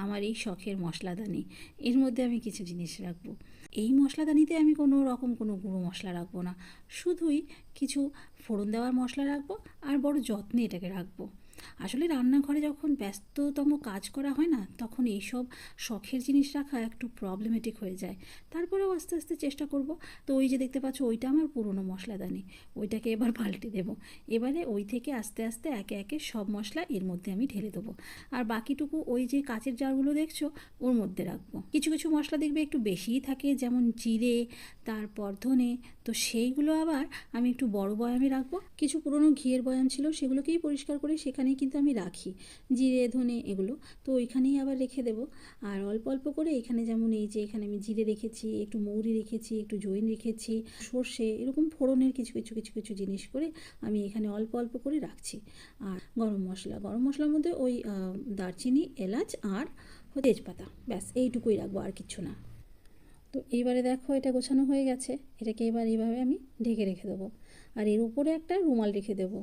আমার এই শখের মশলাদানি। এর মধ্যে আমি কিছু জিনিস রাখবো। এই মশলাদানিতে আমি কোনো রকম কোনো গুঁড়ো মশলা রাখবো না, শুধুই কিছু ফোড়ন দেওয়ার মশলা রাখবো আর বড় যত্নে এটাকে রাখবো। আসলে রান্নাঘরে যখন ব্যস্ততম কাজ করা হয় না, তখন এইসব শখের জিনিস রাখা একটু প্রবলেমেটিক হয়ে যায়। তারপরেও আস্তে আস্তে চেষ্টা করব। তো ওই যে দেখতে পাচ্ছ, ওইটা আমার পুরনো মশলাদানি, ওইটাকে এবার পাল্টে দেব। এবারে ওই থেকে আস্তে আস্তে একে একে সব মশলা এর মধ্যে আমি ঢেলে দেবো, আর বাকিটুকু ওই যে কাচের জারগুলো দেখছো ওর মধ্যে রাখবো। কিছু কিছু মশলা দেখবে একটু বেশিই থাকে, যেমন জিরে, তারপর ধনে, তো সেইগুলো আবার আমি একটু বড় বয়ামে রাখবো। কিছু পুরনো ঘিয়ের বয়াম ছিল, সেগুলোকেই পরিষ্কার করে সেখানেই কিন্তু আমি রাখি জিরে ধনে এগুলো, তো ওইখানেই আবার রেখে দেবো। আর অল্প অল্প করে এখানে, যেমন এই যে এখানে আমি জিরে রেখেছি, একটু মৌরি রেখেছি, একটু জৈন রেখেছি, সর্ষে, এরকম ফোড়নের কিছু কিছু কিছু কিছু জিনিস করে আমি এখানে অল্প অল্প করে রাখছি। আর গরম মশলার মধ্যে ওই দারচিনি, এলাচ আর তেজপাতা, ব্যাস এইটুকুই রাখবো, আর কিচ্ছু না। তো এইবারে দেখো এটা গোছানো হয়ে গেছে, এটাকে এবার এইভাবে আমি ঢেকে রেখে দেবো। আর এর উপরে একটা রুমাল রেখে দেবো,